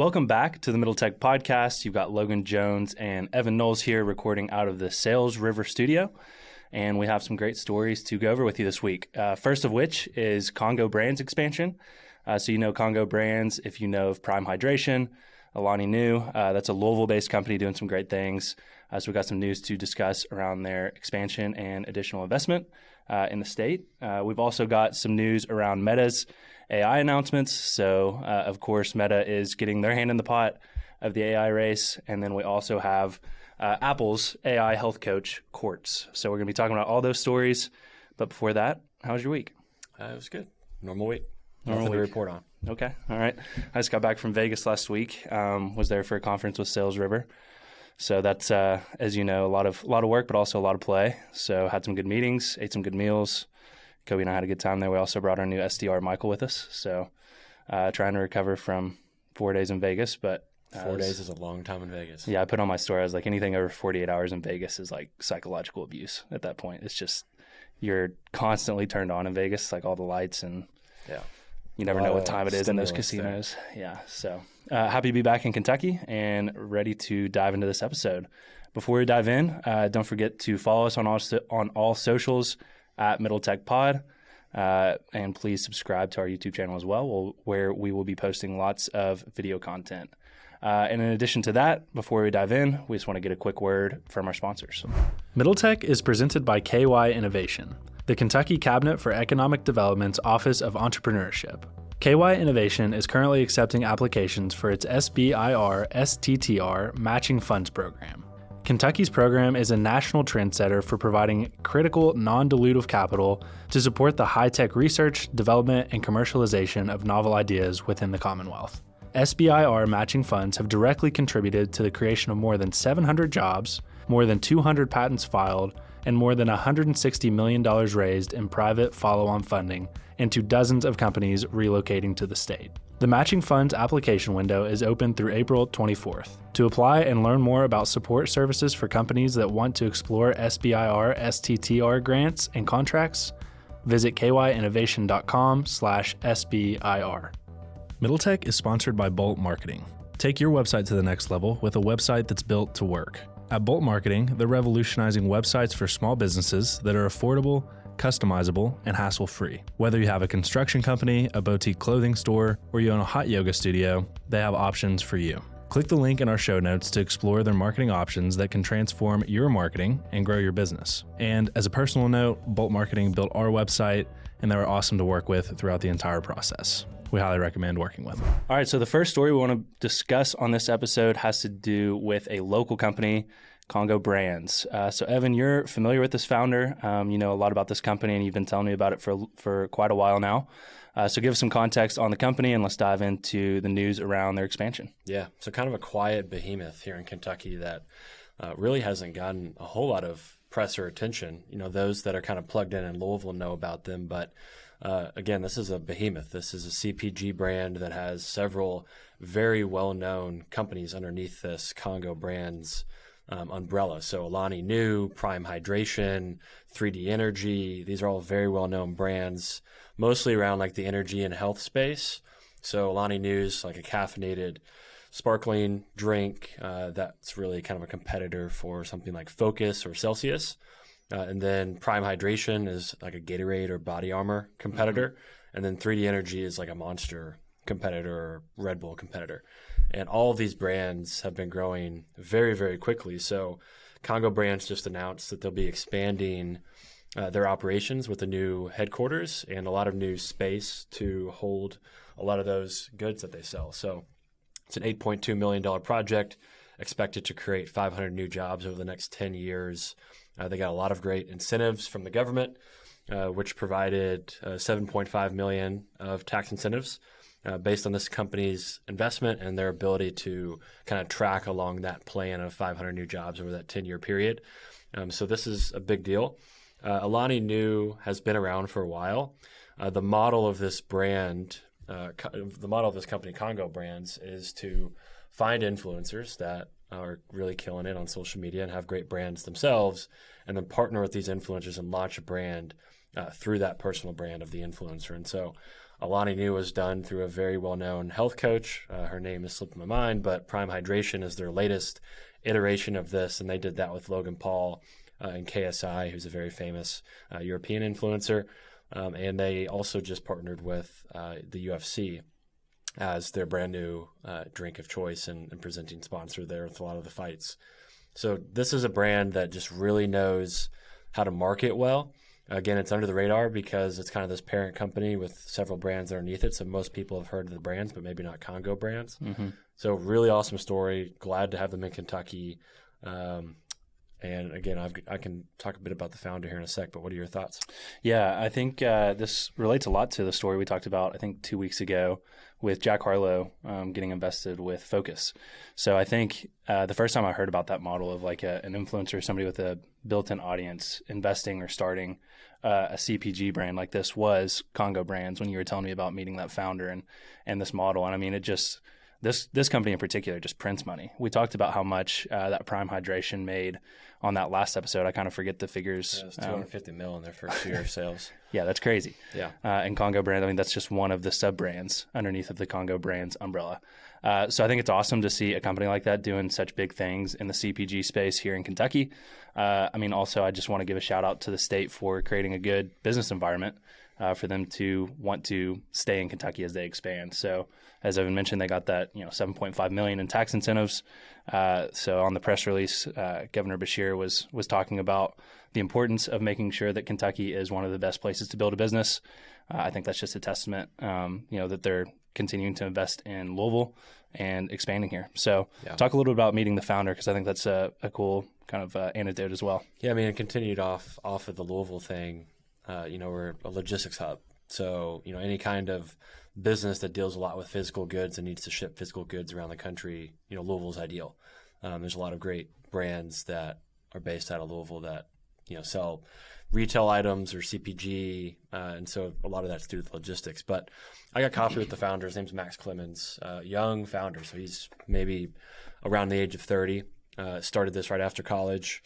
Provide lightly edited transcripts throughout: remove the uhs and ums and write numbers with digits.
Welcome back to the Middle Tech Podcast. You've got Logan Jones and Evan Knowles here recording out of the Sales River studio, and we have some great stories to go over with you this week. First of which is Congo Brands expansion. So you know Congo Brands if you know of Prime Hydration, Alani Nu. That's a Louisville-based company doing some great things. So we've got some news to discuss around their expansion and additional investment in the state. We've also got some news around Meta's AI announcements. So, of course, Meta is getting their hand in the pot of the AI race. And then we also have Apple's AI health coach, Quartz. So we're going to be talking about all those stories. But before that, how was your week? It was good. Normal week. Normal Nothing week. to report on. Okay. All right. I just got back from Vegas last week. Was there for a conference with Sales River. So that's, as you know, a lot of work, but also a lot of play. So had some good meetings, ate some good meals. Kobe and I had a good time there. We also brought our new SDR, Michael, with us. So trying to recover from 4 days in Vegas. But 4 days is a long time in Vegas. Yeah, I put on my story. I was like, anything over 48 hours in Vegas is like psychological abuse at that point. It's just you're constantly turned on in Vegas, like all the lights, and you never know what time it is in those casinos. There. Yeah, so happy to be back in Kentucky and ready to dive into this episode. Before we dive in, don't forget to follow us on all socials at Middle Tech Pod, and please subscribe to our YouTube channel as well, where we will be posting lots of video content. And in addition to that, before we dive in, we just want to get a quick word from our sponsors. Middle Tech is presented by KY Innovation, the Kentucky Cabinet for Economic Development's Office of Entrepreneurship. KY Innovation is currently accepting applications for its SBIR STTR Matching Funds Program. Kentucky's program is a national trendsetter for providing critical non-dilutive capital to support the high-tech research, development, and commercialization of novel ideas within the Commonwealth. SBIR matching funds have directly contributed to the creation of more than 700 jobs, more than 200 patents filed, and more than $160 million raised in private follow-on funding into dozens of companies relocating to the state. The matching funds application window is open through April 24th. To apply and learn more about support services for companies that want to explore SBIR STTR grants and contracts, visit kyinnovation.com/SBIR. Middle Tech is sponsored by Bolt Marketing. Take your website to the next level with a website that's built to work. At Bolt Marketing, they're revolutionizing websites for small businesses that are affordable, customizable, and hassle-free. Whether you have a construction company, a boutique clothing store, or you own a hot yoga studio, they have options for you. Click the link in our show notes to explore their marketing options that can transform your marketing and grow your business. And as a personal note, Bolt Marketing built our website, and they were awesome to work with throughout the entire process. We highly recommend working with them. All right, so the first story we want to discuss on this episode has to do with a local company, Congo Brands. So Evan, you're familiar with this founder. You know a lot about this company, and you've been telling me about it for quite a while now. So give us some context on the company, and let's dive into the news around their expansion. Yeah, so kind of a quiet behemoth here in Kentucky that really hasn't gotten a whole lot of press or attention. You know, those that are kind of plugged in Louisville know about them, but again, this is a behemoth. This is a CPG brand that has several very well-known companies underneath this Congo Brands umbrella. So Alani Nu, Prime Hydration, 3D Energy, these are all very well-known brands, mostly around like the energy and health space. So Alani Nu is like a caffeinated sparkling drink that's really kind of a competitor for something like Focus or Celsius. And then Prime Hydration is like a Gatorade or Body Armor competitor. Mm-hmm. And then 3D Energy is like a Monster competitor or Red Bull competitor. And all of these brands have been growing very, very quickly. So Congo Brands just announced that they'll be expanding their operations with a new headquarters and a lot of new space to hold a lot of those goods that they sell. So it's an $8.2 million project expected to create 500 new jobs over the next 10 years. They got a lot of great incentives from the government, which provided $7.5 million of tax incentives based on this company's investment and their ability to kind of track along that plan of 500 new jobs over that 10-year period. So this is a big deal. Alani Nu has been around for a while. The model of this brand, the model of this company, Congo Brands, is to find influencers that are really killing it on social media and have great brands themselves, and then partner with these influencers and launch a brand through that personal brand of the influencer. And so Alani Nu was done through a very well-known health coach. Her name is slipping my mind, but Prime Hydration is their latest iteration of this, and they did that with Logan Paul and KSI, who's a very famous European influencer. And they also just partnered with the UFC as their brand new drink of choice and presenting sponsor there with a lot of the fights. So this is a brand that just really knows how to market well. Again, it's under the radar because it's kind of this parent company with several brands underneath it. So most people have heard of the brands, but maybe not Congo Brands. Mm-hmm. So really awesome story. Glad to have them in Kentucky. And again, I can talk a bit about the founder here in a sec, but what are your thoughts? Yeah, I think this relates a lot to the story we talked about, I think 2 weeks ago with Jack Harlow getting invested with Focus. So I think the first time I heard about that model of like an influencer, somebody with a built-in audience investing or starting a CPG brand like this was Congo Brands when you were telling me about meeting that founder and this model. And I mean, it just this company in particular just prints money. We talked about how much that Prime Hydration made on that last episode. I kind of forget the figures. Yeah, it was $250 million in their first year of sales. Yeah, that's crazy. Yeah. And Congo Brands, I mean, that's just one of the sub-brands underneath of the Congo Brands umbrella. So I think it's awesome to see a company like that doing such big things in the CPG space here in Kentucky. I mean, also, I just want to give a shout out to the state for creating a good business environment for them to want to stay in Kentucky as they expand. So as Evan mentioned, they got that $7.5 million in tax incentives. So on the press release, Governor Beshear was talking about the importance of making sure that Kentucky is one of the best places to build a business. I think that's just a testament, that they're continuing to invest in Louisville and expanding here. So talk a little bit about meeting the founder, because I think that's a cool kind of anecdote as well. Yeah, I mean, it continued off of the Louisville thing. We're a logistics hub. So, any kind of business that deals a lot with physical goods and needs to ship physical goods around the country, Louisville's ideal. There's a lot of great brands that are based out of Louisville that, sell retail items or CPG. And so a lot of that's to do with logistics. But I got coffee with the founder. His name's Max Clemens, young founder. So he's maybe around the age of 30, started this right after college.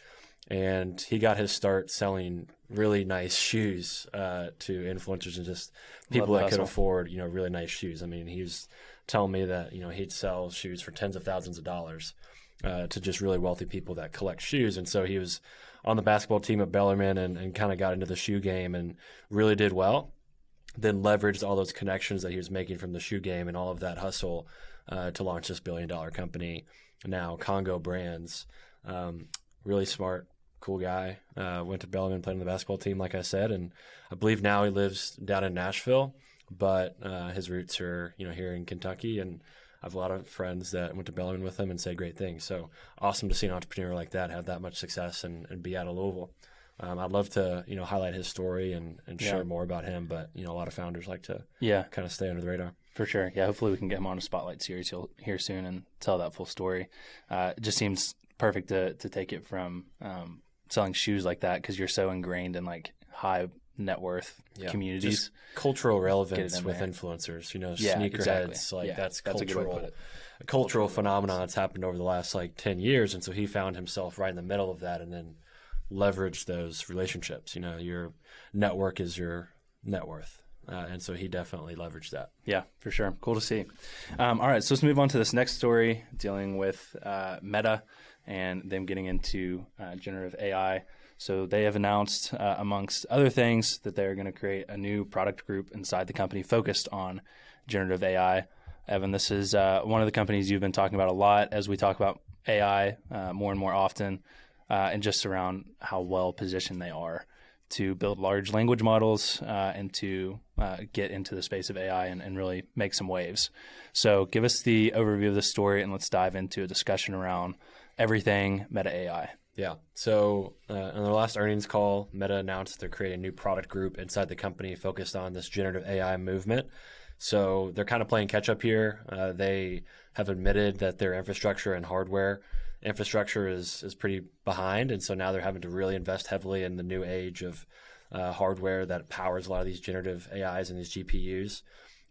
And he got his start selling really nice shoes to influencers and just people that could afford, really nice shoes. I mean, he was telling me that, he'd sell shoes for tens of thousands of dollars to just really wealthy people that collect shoes. And so he was on the basketball team at Bellarmine and kind of got into the shoe game and really did well. Then leveraged all those connections that he was making from the shoe game and all of that hustle to launch this billion-dollar company, now Congo Brands. Really smart, cool guy. Went to Bellarmine, played on the basketball team, like I said, and I believe now he lives down in Nashville, but his roots are, here in Kentucky, and I have a lot of friends that went to Bellarmine with him and say great things. So awesome to see an entrepreneur like that have that much success and be out of Louisville. I'd love to, highlight his story and share more about him, but, a lot of founders like to kind of stay under the radar. For sure. Yeah, hopefully we can get him on a Spotlight series here soon and tell that full story. It just seems perfect to take it from selling shoes like that, because you're so ingrained in like high net worth communities. Just cultural relevance with influencers, sneakerheads, that's cultural. A cultural phenomenon that's happened over the last 10 years. And so he found himself right in the middle of that and then leveraged those relationships. Your network is your net worth. And so he definitely leveraged that. Yeah, for sure. Cool to see. All right, so let's move on to this next story dealing with Meta and them getting into generative AI. So they have announced, amongst other things, that they're going to create a new product group inside the company focused on generative AI. Evan, this is one of the companies you've been talking about a lot as we talk about AI more and more often, and just around how well positioned they are to build large language models and to get into the space of AI and really make some waves. So give us the overview of the story, and let's dive into a discussion around everything Meta AI. Yeah. So on their last earnings call, Meta announced they're creating a new product group inside the company focused on this generative AI movement. So they're kind of playing catch up here. They have admitted that their infrastructure and hardware infrastructure is pretty behind. And so now they're having to really invest heavily in the new age of hardware that powers a lot of these generative AIs and these GPUs.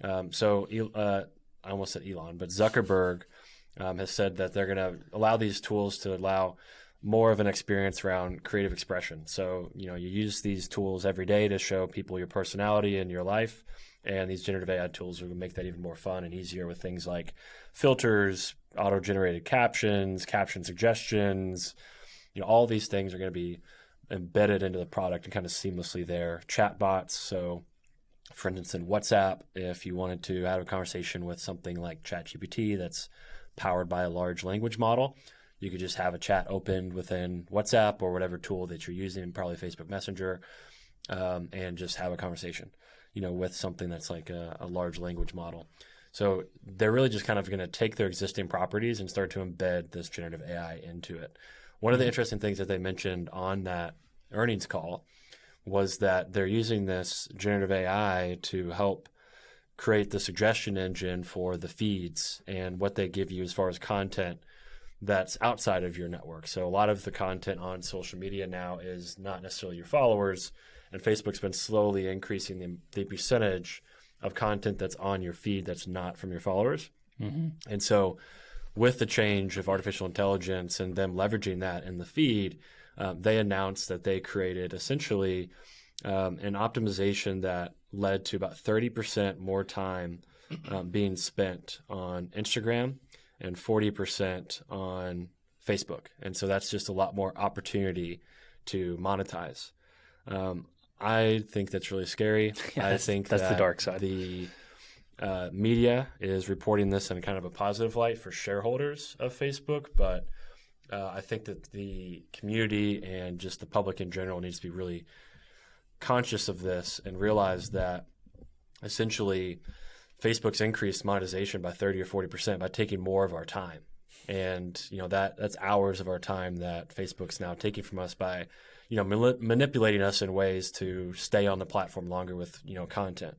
I almost said Elon, but Zuckerberg has said that they're going to allow these tools to allow more of an experience around creative expression. So, you use these tools every day to show people your personality and your life. And these generative AI tools are going to make that even more fun and easier with things like filters, auto-generated captions, caption suggestions. All these things are going to be embedded into the product and kind of seamlessly there. Chatbots. So, for instance, in WhatsApp, if you wanted to have a conversation with something like ChatGPT that's powered by a large language model, you could just have a chat opened within WhatsApp or whatever tool that you're using, probably Facebook Messenger, and just have a conversation, with something that's like a large language model. So they're really just kind of going to take their existing properties and start to embed this generative AI into it. One of the interesting things that they mentioned on that earnings call was that they're using this generative AI to help create the suggestion engine for the feeds and what they give you as far as content that's outside of your network. So a lot of the content on social media now is not necessarily your followers, and Facebook's been slowly increasing the percentage of content that's on your feed that's not from your followers. Mm-hmm. And so with the change of artificial intelligence and them leveraging that in the feed, they announced that they created essentially an optimization that led to about 30% more time being spent on Instagram and 40% on Facebook. And so that's just a lot more opportunity to monetize. I think that's really scary. Yeah, I think that's the dark side. The media is reporting this in kind of a positive light for shareholders of Facebook, but I think that the community and just the public in general needs to be really conscious of this and realize that essentially Facebook's increased monetization by 30 or 40% by taking more of our time. And, that's hours of our time that Facebook's now taking from us by, manipulating us in ways to stay on the platform longer with, content.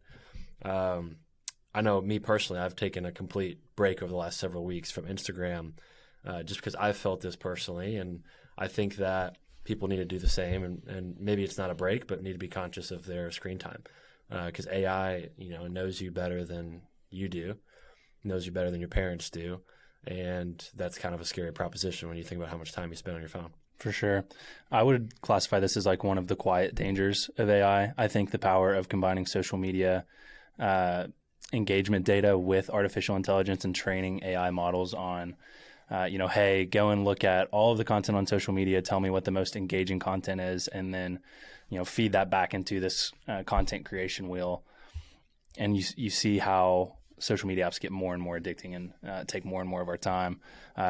I know me personally, I've taken a complete break over the last several weeks from Instagram just because I've felt this personally. And I think that people need to do the same. And maybe it's not a break, but need to be conscious of their screen time. Because AI, knows you better than you do, knows you better than your parents do. And that's kind of a scary proposition when you think about how much time you spend on your phone. For sure. I would classify this as like one of the quiet dangers of AI. I think the power of combining social media engagement data with artificial intelligence and training AI models on, hey, go and look at all of the content on social media, tell me what the most engaging content is, and then, feed that back into this content creation wheel. And you see how social media apps get more and more addicting and take more and more of our time.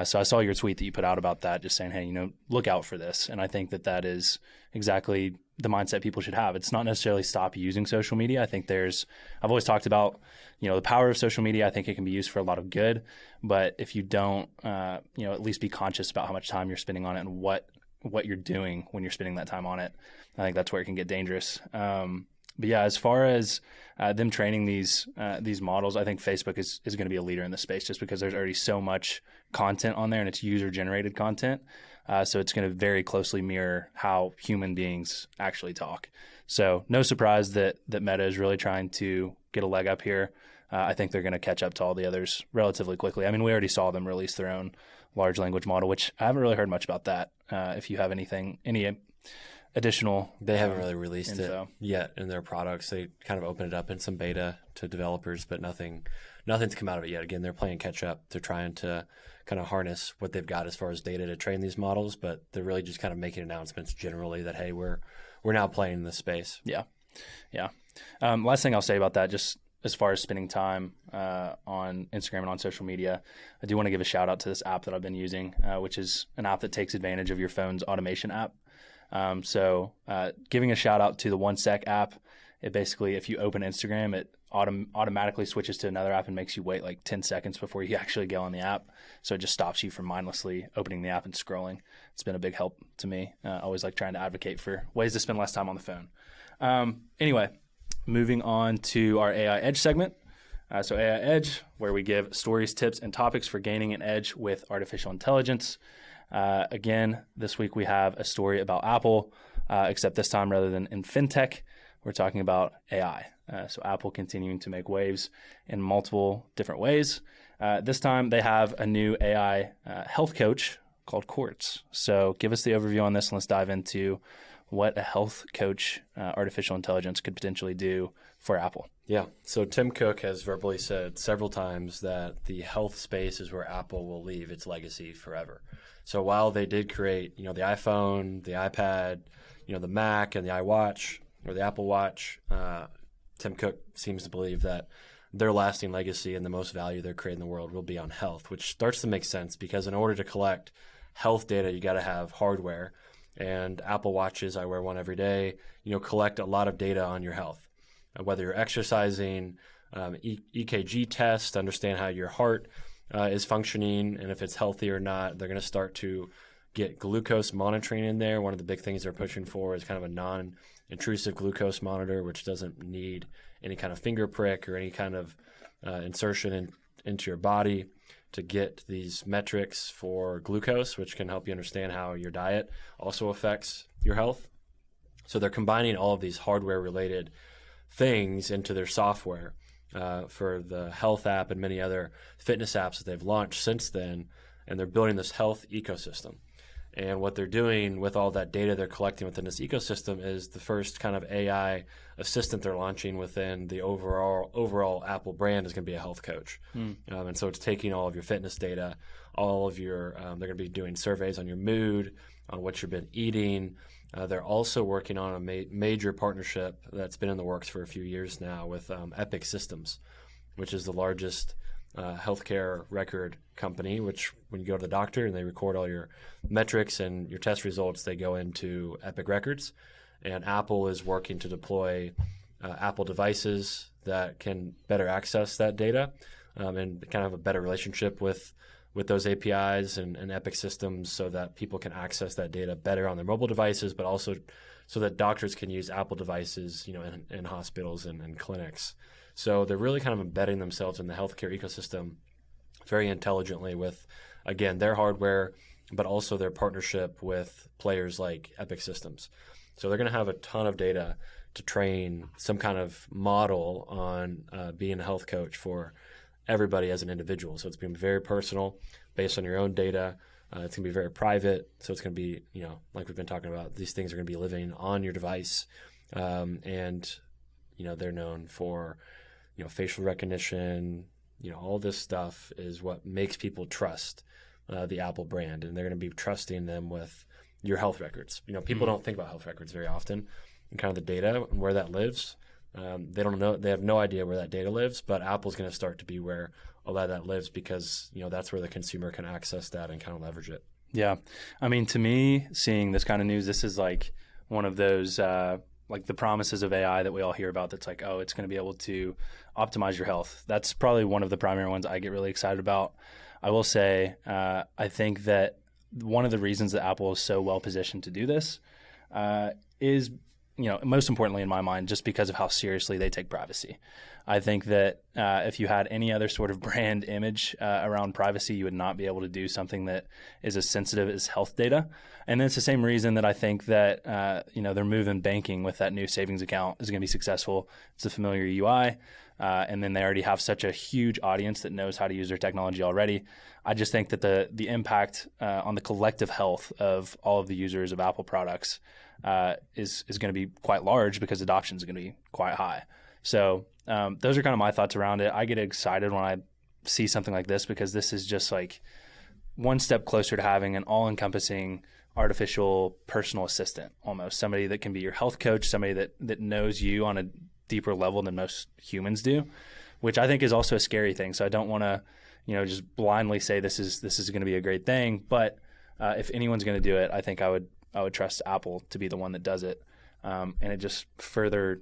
So I saw your tweet that you put out about that, just saying, hey, look out for this. And I think that is exactly the mindset people should have. It's not necessarily stop using social media. I think I've always talked about, the power of social media. I think it can be used for a lot of good, but if you don't, at least be conscious about how much time you're spending on it and what you're doing when you're spending that time on it, I think that's where it can get dangerous. But yeah, as far as them training these models, I think Facebook is going to be a leader in this space just because there's already so much content on there and it's user-generated content. So it's going to very closely mirror how human beings actually talk. So no surprise that Meta is really trying to get a leg up here. I think they're going to catch up to all the others relatively quickly. I mean, we already saw them release their own large language model, which I haven't really heard much about that. If you have any additional they haven't really released info it yet in their products. They kind of opened it up in some beta to developers, but nothing's come out of it yet. Again, they're playing catch up. They're trying to kind of harness what they've got as far as data to train these models, but they're really just kind of making announcements generally that, hey, we're now playing in this space. Yeah. Last thing I'll say about that, just as far as spending time on Instagram and on social media, I do want to give a shout out to this app that I've been using, which is an app that takes advantage of your phone's automation app. So giving a shout out to the 1 Sec app. It basically, if you open Instagram, it automatically switches to another app and makes you wait like 10 seconds before you actually go on the app. So it just stops you from mindlessly opening the app and scrolling. It's been a big help to me. Always like trying to advocate for ways to spend less time on the phone. Anyway, moving on to our AI Edge segment. So AI Edge, where we give stories, tips, and topics for gaining an edge with artificial intelligence. Again, this week we have a story about Apple, except this time rather than in fintech, we're talking about AI. So Apple continuing to make waves in multiple different ways. This time they have a new AI health coach called Quartz. So give us the overview on this and let's dive into what a health coach artificial intelligence could potentially do for Apple. Yeah. So Tim Cook has verbally said several times that the health space is where Apple will leave its legacy forever. So while they did create, the iPhone, the iPad, the Mac and the iWatch or the Apple Watch, Tim Cook seems to believe that their lasting legacy and the most value they're creating in the world will be on health, which starts to make sense because in order to collect health data, you got to have hardware. And Apple Watches, I wear one every day, collect a lot of data on your health. Whether you're exercising, EKG tests to understand how your heart is functioning and if it's healthy or not. They're going to start to get glucose monitoring in there. One of the big things they're pushing for is kind of a non-intrusive glucose monitor, which doesn't need any kind of finger prick or any kind of insertion into your body to get these metrics for glucose, which can help you understand how your diet also affects your health. So they're combining all of these hardware-related things into their software for the health app and many other fitness apps that they've launched since then, and they're building this health ecosystem. And what they're doing with all that data they're collecting within this ecosystem is the first kind of AI assistant they're launching within the overall Apple brand is going to be a health coach. And so it's taking all of your fitness data, all of your they're going to be doing surveys on your mood, on what you've been eating. They're also working on a major partnership that's been in the works for a few years now with Epic Systems, which is the largest healthcare record company, which when you go to the doctor and they record all your metrics and your test results, they go into Epic Records. And Apple is working to deploy Apple devices that can better access that data and kind of have a better relationship with those APIs and Epic Systems so that people can access that data better on their mobile devices, but also so that doctors can use Apple devices, in hospitals and clinics. So they're really kind of embedding themselves in the healthcare ecosystem very intelligently with, again, their hardware, but also their partnership with players like Epic Systems. So they're going to have a ton of data to train some kind of model on being a health coach for everybody as an individual. So it's going to be very personal, based on your own data. It's going to be very private. So it's going to be, like we've been talking about, these things are going to be living on your device. And they're known for, facial recognition, all this stuff is what makes people trust the Apple brand. And they're going to be trusting them with your health records. People don't think about health records very often and kind of the data and where that lives. They don't know. They have no idea where that data lives, but Apple's going to start to be where a lot of that lives because, that's where the consumer can access that and kind of leverage it. Yeah. I mean, to me, seeing this kind of news, this is like one of those, like the promises of AI that we all hear about that's like, oh, it's going to be able to optimize your health. That's probably one of the primary ones I get really excited about. I will say, I think that one of the reasons that Apple is so well positioned to do this is, most importantly in my mind, just because of how seriously they take privacy. I think that if you had any other sort of brand image around privacy, you would not be able to do something that is as sensitive as health data. And it's the same reason that I think that, their move in banking with that new savings account is going to be successful. It's a familiar UI. And then they already have such a huge audience that knows how to use their technology already. I just think that the impact on the collective health of all of the users of Apple products is going to be quite large because adoption is going to be quite high. So those are kind of my thoughts around it. I get excited when I see something like this because this is just like one step closer to having an all-encompassing artificial personal assistant, almost somebody that can be your health coach, somebody that knows you on a deeper level than most humans do, which I think is also a scary thing. So I don't want to, just blindly say this is going to be a great thing. But if anyone's going to do it, I think I would trust Apple to be the one that does it. And it just further,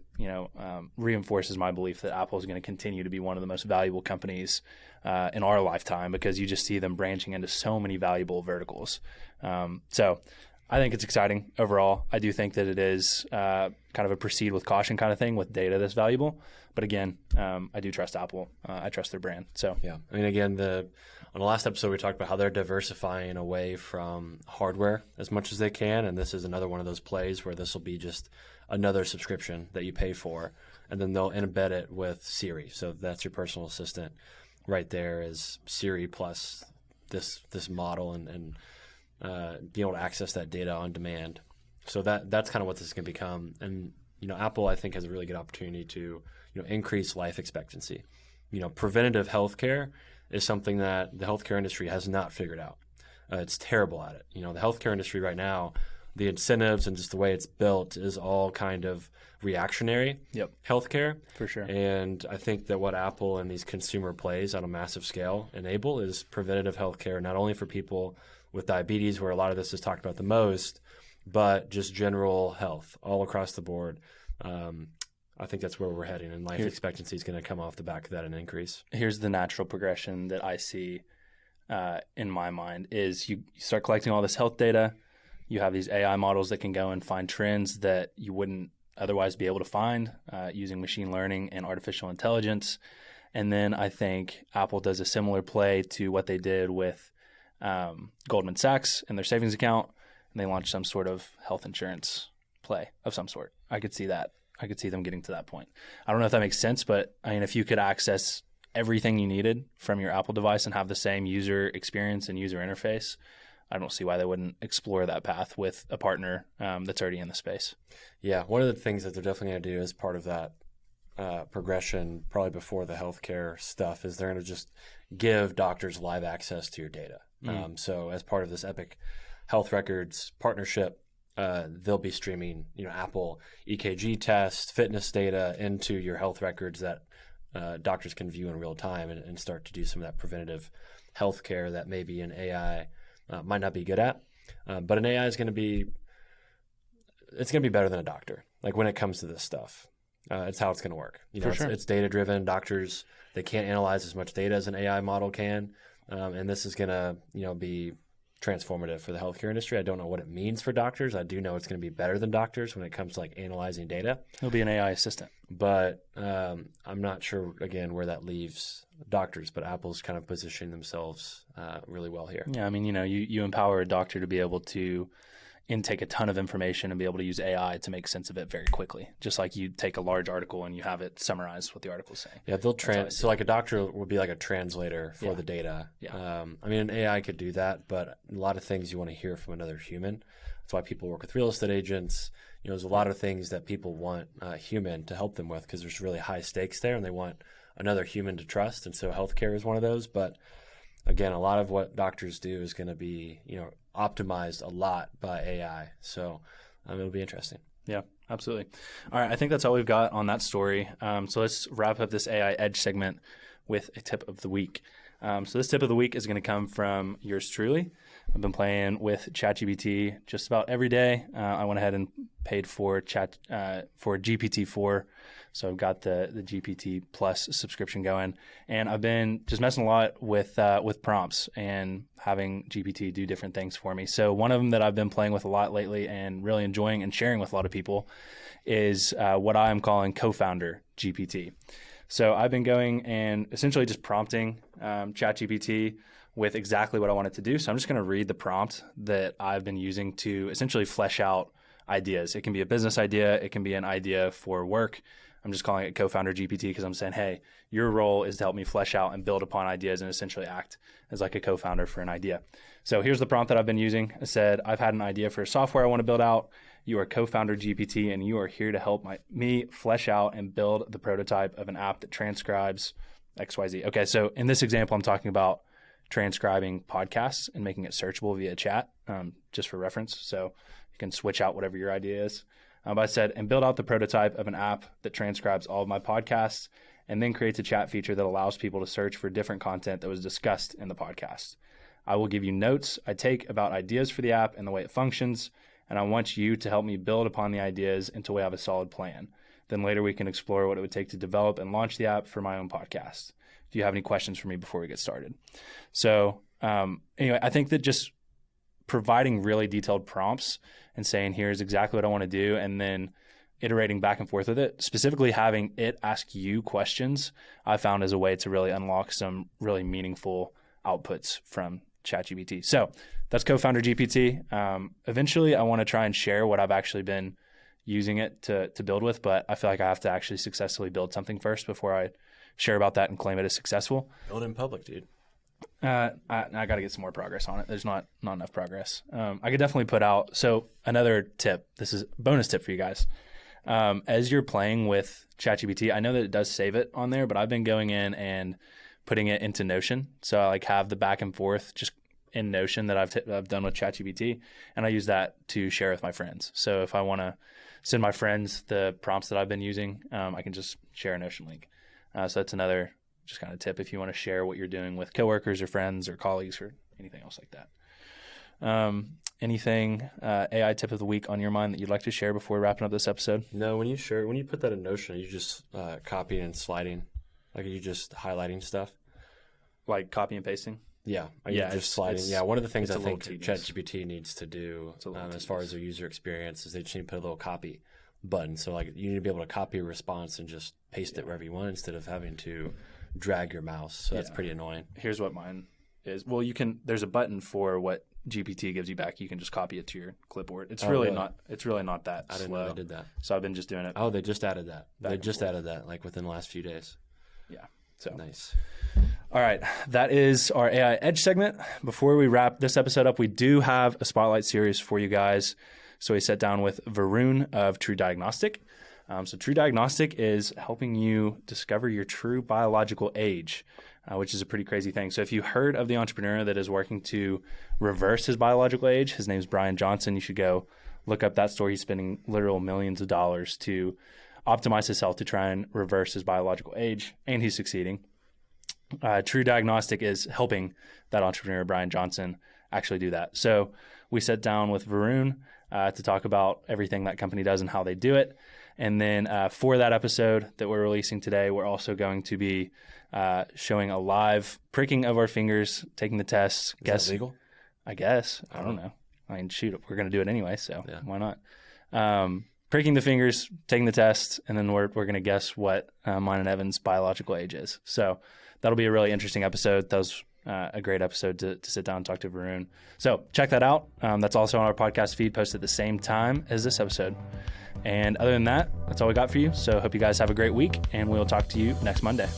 reinforces my belief that Apple is going to continue to be one of the most valuable companies in our lifetime because you just see them branching into so many valuable verticals. So I think it's exciting overall. I do think that it is kind of a proceed with caution kind of thing with data that's valuable. But again, I do trust Apple. I trust their brand. So yeah, I mean, again, on the last episode we talked about how they're diversifying away from hardware as much as they can, and this is another one of those plays where this will be just another subscription that you pay for, and then they'll embed it with Siri. So that's your personal assistant right there is Siri plus this model and being able to access that data on demand. So that's kind of what this is going to become. And Apple, I think, has a really good opportunity to increase life expectancy. Preventative healthcare is something that the healthcare industry has not figured out. It's terrible at it. The healthcare industry right now, the incentives and just the way it's built is all kind of reactionary healthcare. For sure. And I think that what Apple and these consumer plays on a massive scale enable is preventative healthcare, not only for people with diabetes, where a lot of this is talked about the most, but just general health all across the board. I think that's where we're heading, and life expectancy is going to come off the back of that and increase. Here's the natural progression that I see in my mind is you start collecting all this health data. You have these AI models that can go and find trends that you wouldn't otherwise be able to find using machine learning and artificial intelligence. And then I think Apple does a similar play to what they did with Goldman Sachs and their savings account, and they launched some sort of health insurance play of some sort. I could see that. I could see them getting to that point. I don't know if that makes sense, but I mean, if you could access everything you needed from your Apple device and have the same user experience and user interface, I don't see why they wouldn't explore that path with a partner that's already in the space. Yeah, one of the things that they're definitely going to do as part of that progression, probably before the healthcare stuff, is they're going to just give doctors live access to your data. So as part of this Epic Health Records partnership, they'll be streaming, Apple EKG tests, fitness data into your health records that doctors can view in real time and start to do some of that preventative health care that maybe an AI might not be good at. But an AI is going to be better than a doctor. Like when it comes to this stuff, it's how it's going to work. For sure. It's data driven. Doctors, they can't analyze as much data as an AI model can. And this is going to, be transformative for the healthcare industry. I don't know what it means for doctors. I do know it's going to be better than doctors when it comes to like analyzing data. It'll be an AI assistant. But I'm not sure, again, where that leaves doctors, but Apple's kind of positioning themselves really well here. Yeah, I mean, you empower a doctor to be able to intake a ton of information and be able to use AI to make sense of it very quickly. Just like you take a large article and you have it summarize what the article's saying. Yeah, so like a doctor would be like a translator for the data. Yeah. I mean, an AI could do that, but a lot of things you want to hear from another human. That's why people work with real estate agents. There's a lot of things that people want a human to help them with because there's really high stakes there and they want another human to trust. And so healthcare is one of those. But again, a lot of what doctors do is going to be, optimized a lot by AI. So it'll be interesting. Yeah, absolutely. All right. I think that's all we've got on that story. So let's wrap up this AI Edge segment with a tip of the week. So this tip of the week is going to come from yours truly. I've been playing with ChatGPT just about every day. I went ahead and paid for GPT-4. So I've got the GPT Plus subscription going, and I've been just messing a lot with prompts and having GPT do different things for me. So one of them that I've been playing with a lot lately and really enjoying and sharing with a lot of people is what I'm calling co-founder GPT. So I've been going and essentially just prompting ChatGPT with exactly what I want it to do. So I'm just going to read the prompt that I've been using to essentially flesh out ideas. It can be a business idea. It can be an idea for work. I'm just calling it co-founder GPT because I'm saying, hey, your role is to help me flesh out and build upon ideas and essentially act as like a co-founder for an idea. So here's the prompt that I've been using. I said, I've had an idea for a software I want to build out. You are co-founder GPT, and you are here to help me flesh out and build the prototype of an app that transcribes XYZ. Okay, so in this example, I'm talking about transcribing podcasts and making it searchable via chat, just for reference. So you can switch out whatever your idea is. But I said, and build out the prototype of an app that transcribes all of my podcasts and then creates a chat feature that allows people to search for different content that was discussed in the podcast. I will give you notes I take about ideas for the app and the way it functions, and I want you to help me build upon the ideas until we have a solid plan. Then later we can explore what it would take to develop and launch the app for my own podcast. Do you have any questions for me before we get started? So anyway, I think that just providing really detailed prompts and saying, here's exactly what I want to do, and then iterating back and forth with it, specifically having it ask you questions, I found as a way to really unlock some really meaningful outputs from ChatGPT. So that's co-founder GPT. Eventually, I want to try and share what I've actually been using it to build with, but I feel like I have to actually successfully build something first before I share about that and claim it as successful. Build in public, dude. I got to get some more progress on it. There's not enough progress. I could definitely put out. So another tip, this is a bonus tip for you guys. As you're playing with ChatGPT, I know that it does save it on there, but I've been going in and putting it into Notion. So I like have the back and forth just in Notion that I've done with ChatGPT, and I use that to share with my friends. So if I want to send my friends the prompts that I've been using, I can just share a Notion link. So that's another just kind of tip if you want to share what you're doing with coworkers or friends or colleagues or anything else like that. Anything AI tip of the week on your mind that you'd like to share before wrapping up this episode? No, when you put that in Notion, you just copying and sliding, like you just highlighting stuff, like copy and pasting. Yeah, just sliding. Yeah, one of the things I think ChatGPT needs to do as far as their user experience is they just need to put a little copy button. So like you need to be able to copy a response and just paste it wherever you want instead of having to drag your mouse. So that's pretty annoying. Here's what mine is. Well, there's a button for what GPT gives you back. You can just copy it to your clipboard. It's really not that I didn't know they did that. So I've been just doing it. Oh, they just added that. Added that like within the last few days. Yeah. So nice. All right, that is our AI Edge segment. Before we wrap this episode up, we do have a spotlight series for you guys. So we sat down with Varun of True Diagnostic. So True Diagnostic is helping you discover your true biological age, which is a pretty crazy thing. So if you heard of the entrepreneur that is working to reverse his biological age, his name's Brian Johnson. You should go look up that story. He's spending literal millions of dollars to optimize his health to try and reverse his biological age, and he's succeeding. True Diagnostic is helping that entrepreneur, Brian Johnson, actually do that. So we sat down with Varun to talk about everything that company does and how they do it. And then for that episode that we're releasing today, we're also going to be showing a live pricking of our fingers, taking the tests. Is that legal? I guess. I don't know. I mean, shoot, we're going to do it anyway, so why not? Pricking the fingers, taking the test, and then we're going to guess what mine and Evan's biological age is. So that'll be a really interesting episode. That was a great episode to sit down and talk to Varun. So check that out. That's also on our podcast feed, posted at the same time as this episode. And other than that, that's all we got for you. So hope you guys have a great week, and we'll talk to you next Monday.